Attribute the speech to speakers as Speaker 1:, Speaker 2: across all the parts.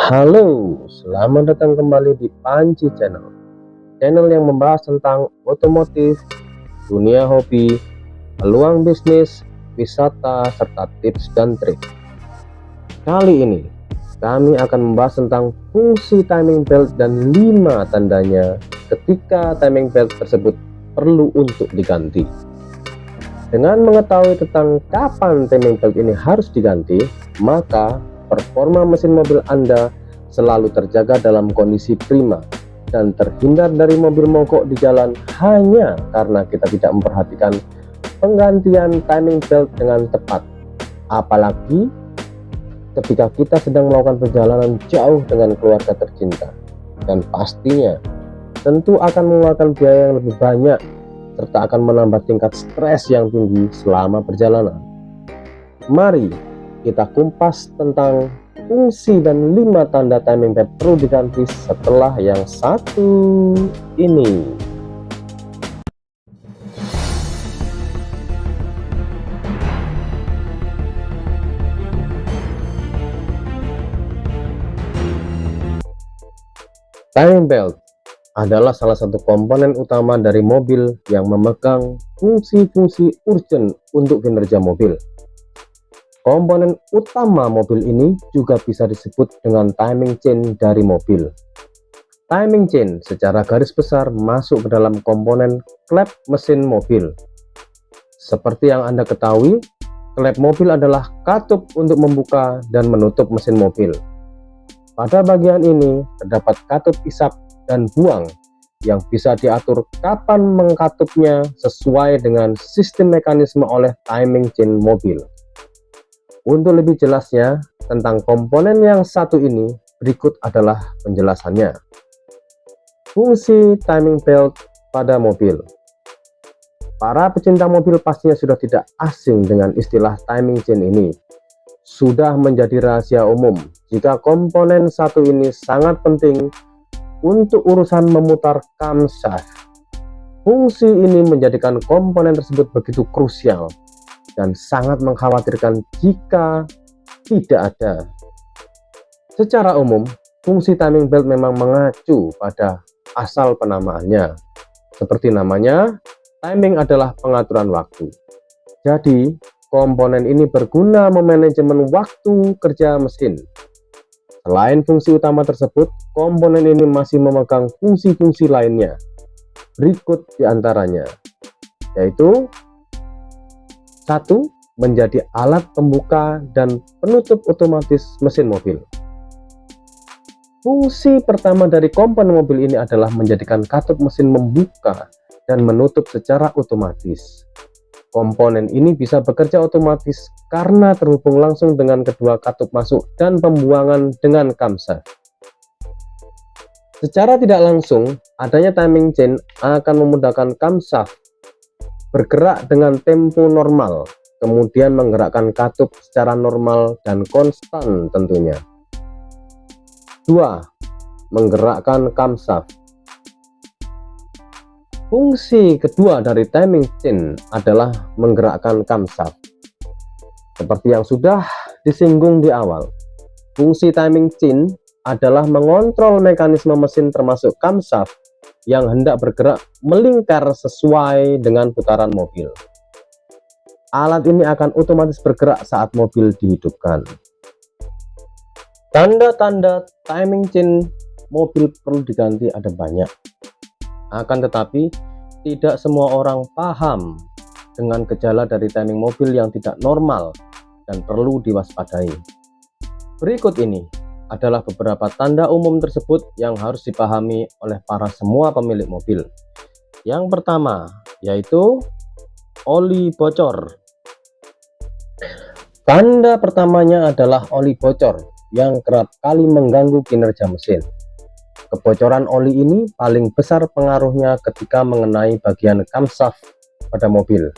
Speaker 1: Halo, selamat datang kembali di Panci Channel. Channel yang membahas tentang otomotif, dunia hobi, peluang bisnis, wisata, serta tips dan trik. Kali ini kami akan membahas tentang fungsi timing belt dan 5 tandanya ketika timing belt tersebut perlu untuk diganti. Dengan mengetahui tentang kapan timing belt ini harus diganti, maka performa mesin mobil Anda selalu terjaga dalam kondisi prima dan terhindar dari mobil mogok di jalan hanya karena kita tidak memperhatikan penggantian timing belt dengan tepat. Apalagi ketika kita sedang melakukan perjalanan jauh dengan keluarga tercinta, dan pastinya tentu akan mengeluarkan biaya yang lebih banyak serta akan menambah tingkat stres yang tinggi selama perjalanan. Mari kita kumpas tentang fungsi dan 5 tanda timing belt perlu diganti setelah yang satu ini. Timing belt adalah salah satu komponen utama dari mobil yang memegang fungsi-fungsi urgent untuk kinerja mobil. Komponen utama mobil ini juga bisa disebut dengan timing chain dari mobil. Timing chain secara garis besar masuk ke dalam komponen klep mesin mobil. Seperti yang Anda ketahui, klep mobil adalah katup untuk membuka dan menutup mesin mobil. Pada bagian ini terdapat katup isap dan buang yang bisa diatur kapan mengkatupnya sesuai dengan sistem mekanisme oleh timing chain mobil. Untuk lebih jelasnya tentang komponen yang satu ini, berikut adalah penjelasannya. Fungsi timing belt pada mobil. Para pecinta mobil pastinya sudah tidak asing dengan istilah timing chain ini. Sudah menjadi rahasia umum jika komponen satu ini sangat penting untuk urusan memutar camshaft. Fungsi ini menjadikan komponen tersebut begitu krusial dan sangat mengkhawatirkan jika tidak ada. Secara umum, fungsi timing belt memang mengacu pada asal penamaannya. Seperti namanya, timing adalah pengaturan waktu. Jadi, komponen ini berguna memanajemen waktu kerja mesin. Selain fungsi utama tersebut, komponen ini masih memegang fungsi-fungsi lainnya. Berikut diantaranya, yaitu 1. Menjadi alat pembuka dan penutup otomatis mesin mobil. Fungsi pertama dari komponen mobil ini adalah menjadikan katup mesin membuka dan menutup secara otomatis. Komponen ini bisa bekerja otomatis karena terhubung langsung dengan kedua katup masuk dan pembuangan dengan camshaft. Secara tidak langsung, adanya timing chain akan memudahkan camshaft bergerak dengan tempo normal, kemudian menggerakkan katup secara normal dan konstan tentunya. 2. Menggerakkan camshaft. Fungsi kedua dari timing chain adalah menggerakkan camshaft. Seperti yang sudah disinggung di awal, fungsi timing chain adalah mengontrol mekanisme mesin termasuk camshaft yang hendak bergerak melingkar sesuai dengan putaran mobil. Alat ini akan otomatis bergerak saat mobil dihidupkan. Tanda-tanda timing chain mobil perlu diganti ada banyak. Akan tetapi, tidak semua orang paham dengan gejala dari timing mobil yang tidak normal dan perlu diwaspadai. Berikut ini adalah beberapa tanda umum tersebut yang harus dipahami oleh para semua pemilik mobil. Yang pertama, yaitu oli bocor. Tanda pertamanya adalah oli bocor yang kerap kali mengganggu kinerja mesin. Kebocoran oli ini paling besar pengaruhnya ketika mengenai bagian camshaft pada mobil,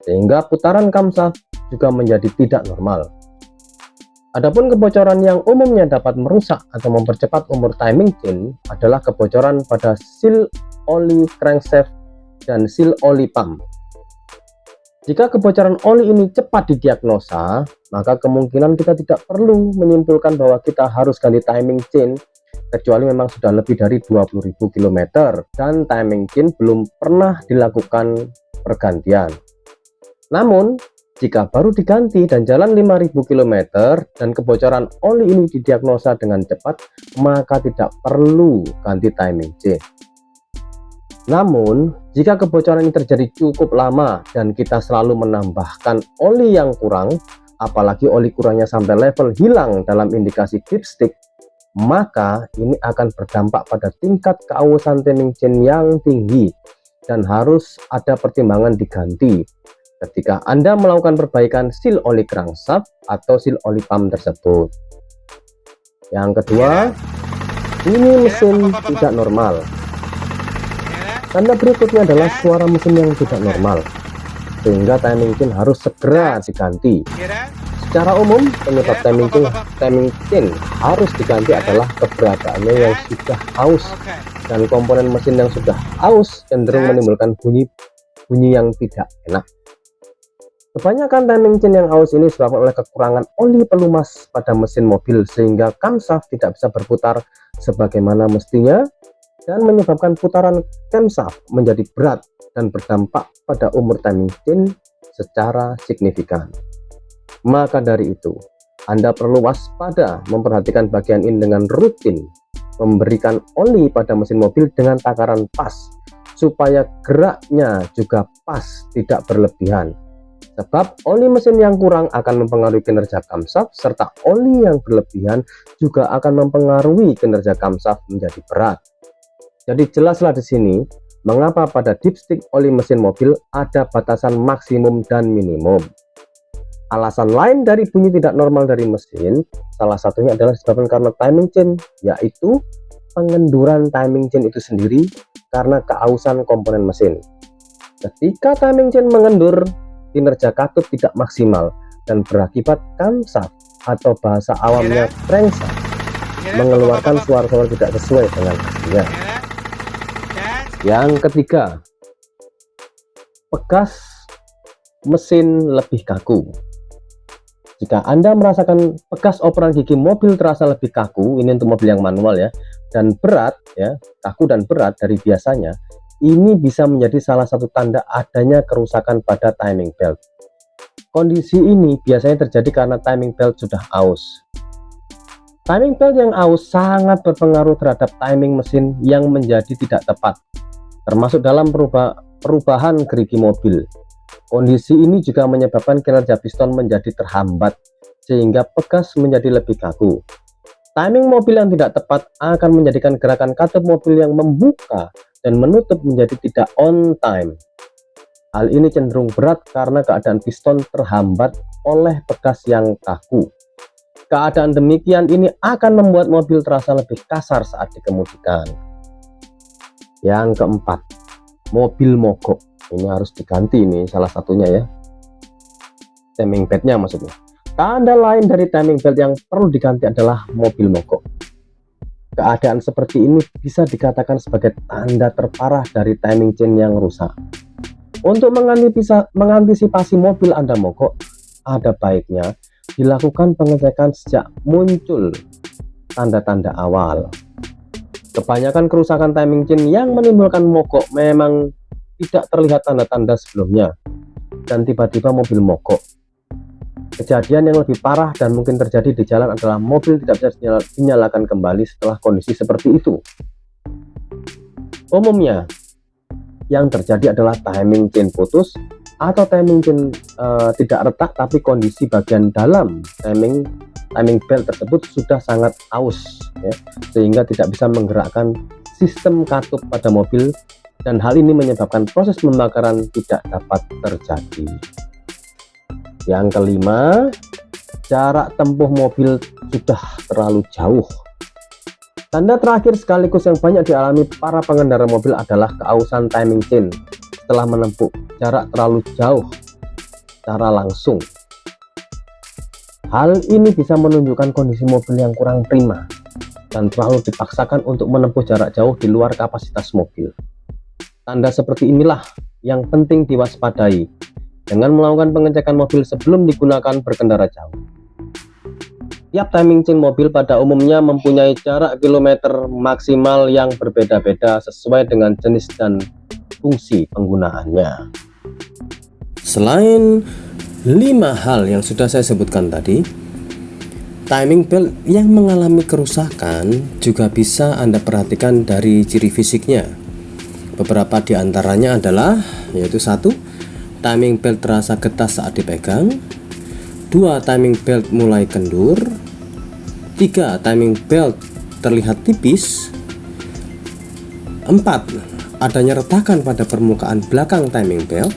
Speaker 1: sehingga putaran camshaft juga menjadi tidak normal. Adapun kebocoran yang umumnya dapat merusak atau mempercepat umur timing chain adalah kebocoran pada seal oli crankshaft dan seal oli pump. Jika kebocoran oli ini cepat didiagnosa, maka kemungkinan kita tidak perlu menyimpulkan bahwa kita harus ganti timing chain, kecuali memang sudah lebih dari 20.000 km dan timing chain belum pernah dilakukan pergantian. Namun, jika baru diganti dan jalan 5.000 km dan kebocoran oli ini didiagnosa dengan cepat, maka tidak perlu ganti timing chain. Namun, jika kebocoran ini terjadi cukup lama dan kita selalu menambahkan oli yang kurang, apalagi oli kurangnya sampai level hilang dalam indikasi dipstick, maka ini akan berdampak pada tingkat keausan timing chain yang tinggi dan harus ada pertimbangan diganti ketika Anda melakukan perbaikan seal oli crankshaft atau seal oli pump tersebut. Yang kedua, ini mesin tidak normal. Tanda berikutnya adalah suara mesin yang tidak normal, sehingga timing chain harus segera diganti. Secara umum, penyebab timing chain harus diganti adalah keberadaannya yang sudah aus, dan komponen mesin yang sudah aus cenderung menimbulkan bunyi yang tidak enak. Kebanyakan timing chain yang aus ini disebabkan oleh kekurangan oli pelumas pada mesin mobil, sehingga camshaft tidak bisa berputar sebagaimana mestinya dan menyebabkan putaran camshaft menjadi berat dan berdampak pada umur timing chain secara signifikan. Maka dari itu, Anda perlu waspada memperhatikan bagian ini dengan rutin, memberikan oli pada mesin mobil dengan takaran pas, supaya geraknya juga pas, tidak berlebihan. Sebab oli mesin yang kurang akan mempengaruhi kinerja camshaft, serta oli yang berlebihan juga akan mempengaruhi kinerja camshaft menjadi berat. Jadi jelaslah di sini mengapa pada dipstick oli mesin mobil ada batasan maksimum dan minimum. Alasan lain dari bunyi tidak normal dari mesin, salah satunya adalah disebabkan karena timing chain, yaitu pengenduran timing chain itu sendiri karena keausan komponen mesin. Ketika timing chain mengendur, kinerja katup tidak maksimal dan berakibat camshaft atau bahasa awamnya crankshaft mengeluarkan suara-suara tidak sesuai dengan aslinya. Yang ketiga, pegas mesin lebih kaku. Jika Anda merasakan pegas operan gigi mobil terasa lebih kaku, ini untuk mobil yang manual ya, dan berat ya, kaku dan berat dari biasanya, ini bisa menjadi salah satu tanda adanya kerusakan pada timing belt. Kondisi ini biasanya terjadi karena timing belt sudah aus. Timing belt yang aus sangat berpengaruh terhadap timing mesin yang menjadi tidak tepat, termasuk dalam perubahan gerigi mobil. Kondisi ini juga menyebabkan kinerja piston menjadi terhambat, sehingga pegas menjadi lebih kaku. Timing mobil yang tidak tepat akan menjadikan gerakan katup mobil yang membuka dan menutup menjadi tidak on time. Hal ini cenderung berat karena keadaan piston terhambat oleh pegas yang kaku. Keadaan demikian ini akan membuat mobil terasa lebih kasar saat dikemudikan. Yang keempat, mobil mogok. Ini harus diganti, ini salah satunya ya, timing beltnya maksudnya. Tanda lain dari timing belt yang perlu diganti adalah mobil mogok. Keadaan seperti ini bisa dikatakan sebagai tanda terparah dari timing chain yang rusak. Untuk mengantisipasi mobil Anda mogok, ada baiknya dilakukan pengecekan sejak muncul tanda-tanda awal. Kebanyakan kerusakan timing chain yang menimbulkan mogok memang tidak terlihat tanda-tanda sebelumnya, dan tiba-tiba mobil mogok. Kejadian yang lebih parah dan mungkin terjadi di jalan adalah mobil tidak bisa dinyalakan kembali setelah kondisi seperti itu. Umumnya, yang terjadi adalah timing chain putus atau timing chain tidak retak, tapi kondisi bagian dalam timing belt tersebut sudah sangat aus ya, sehingga tidak bisa menggerakkan sistem katup pada mobil, dan hal ini menyebabkan proses pembakaran tidak dapat terjadi. Yang kelima, jarak tempuh mobil sudah terlalu jauh. Tanda terakhir sekaligus yang banyak dialami para pengendara mobil adalah keausan timing chain setelah menempuh jarak terlalu jauh secara langsung. Hal ini bisa menunjukkan kondisi mobil yang kurang prima dan terlalu dipaksakan untuk menempuh jarak jauh di luar kapasitas mobil. Tanda seperti inilah yang penting diwaspadai dengan melakukan pengecekan mobil sebelum digunakan berkendara jauh. Tiap timing chain mobil pada umumnya mempunyai jarak kilometer maksimal yang berbeda-beda sesuai dengan jenis dan fungsi penggunaannya. Selain 5 hal yang sudah saya sebutkan tadi, timing belt yang mengalami kerusakan juga bisa Anda perhatikan dari ciri fisiknya. Beberapa di antaranya adalah yaitu 1. Timing belt terasa getah saat dipegang. 2. Timing belt mulai kendur. 3. Timing belt terlihat tipis. 4. Adanya retakan pada permukaan belakang timing belt.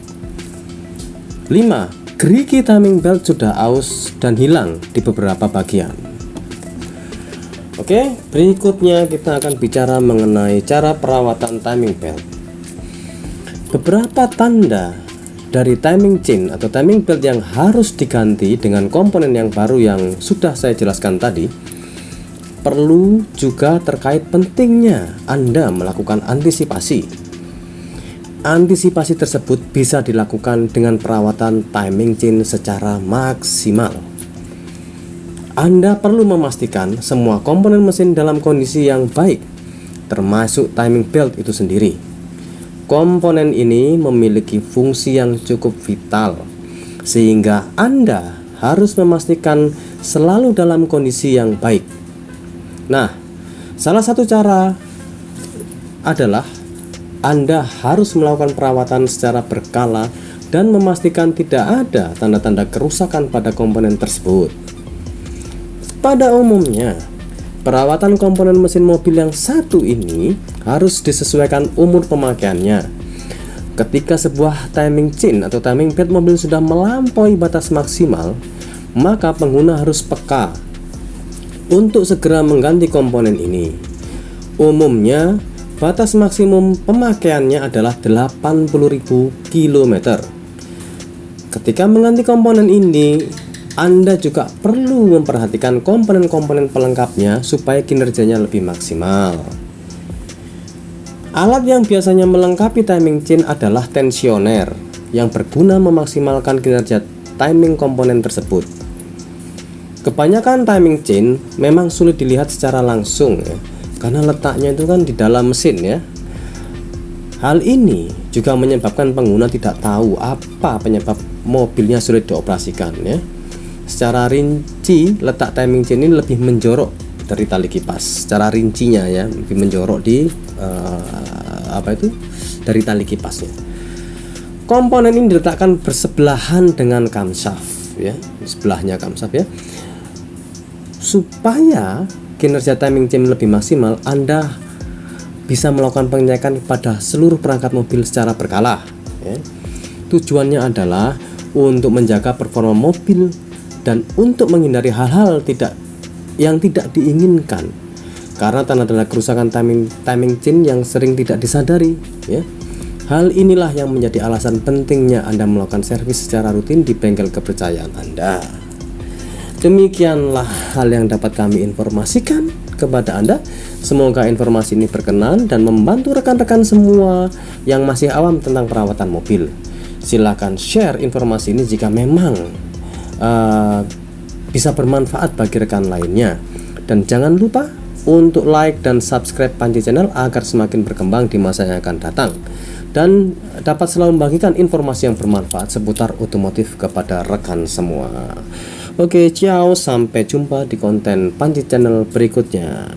Speaker 1: 5. Gerigi timing belt sudah aus dan hilang di beberapa bagian. Oke, berikutnya kita akan bicara mengenai cara perawatan timing belt. Beberapa tanda dari timing chain atau timing belt yang harus diganti dengan komponen yang baru yang sudah saya jelaskan tadi, perlu juga terkait pentingnya Anda melakukan antisipasi. Antisipasi tersebut bisa dilakukan dengan perawatan timing chain secara maksimal. Anda perlu memastikan semua komponen mesin dalam kondisi yang baik, termasuk timing belt itu sendiri. Komponen ini memiliki fungsi yang cukup vital, sehingga Anda harus memastikan selalu dalam kondisi yang baik. Nah, salah satu cara adalah Anda harus melakukan perawatan secara berkala dan memastikan tidak ada tanda-tanda kerusakan pada komponen tersebut. Pada umumnya, perawatan komponen mesin mobil yang satu ini harus disesuaikan umur pemakaiannya. Ketika sebuah timing chain atau timing belt mobil sudah melampaui batas maksimal, maka pengguna harus peka untuk segera mengganti komponen ini. Umumnya, batas maksimum pemakaiannya adalah 80.000 km. Ketika mengganti komponen ini, Anda juga perlu memperhatikan komponen-komponen pelengkapnya supaya kinerjanya lebih maksimal. Alat yang biasanya melengkapi timing chain adalah tensioner yang berguna memaksimalkan kinerja timing komponen tersebut. Kebanyakan timing chain memang sulit dilihat secara langsung ya, karena letaknya itu kan di dalam mesin ya. Hal ini juga menyebabkan pengguna tidak tahu apa penyebab mobilnya sulit dioperasikan ya. Secara rinci, letak timing chain ini lebih menjorok dari tali kipas. Secara rincinya ya, lebih menjorok di dari tali kipasnya. Komponen ini diletakkan bersebelahan dengan camshaft ya, sebelahnya camshaft ya. Supaya kinerja timing chain lebih maksimal, Anda bisa melakukan pengecekan pada seluruh perangkat mobil secara berkala ya. Tujuannya adalah untuk menjaga performa mobil dan untuk menghindari hal-hal yang tidak diinginkan karena tanda-tanda kerusakan timing chain yang sering tidak disadari ya. Hal inilah yang menjadi alasan pentingnya Anda melakukan servis secara rutin di bengkel kepercayaan Anda. Demikianlah hal yang dapat kami informasikan kepada Anda. Semoga informasi ini berkenan dan membantu rekan-rekan semua yang masih awam tentang perawatan mobil. Silakan share informasi ini jika memang bisa bermanfaat bagi rekan lainnya. Dan jangan lupa untuk like dan subscribe Panji Channel agar semakin berkembang di masa yang akan datang dan dapat selalu membagikan informasi yang bermanfaat seputar otomotif kepada rekan semua. Oke, ciao, sampai jumpa di konten Panji Channel berikutnya.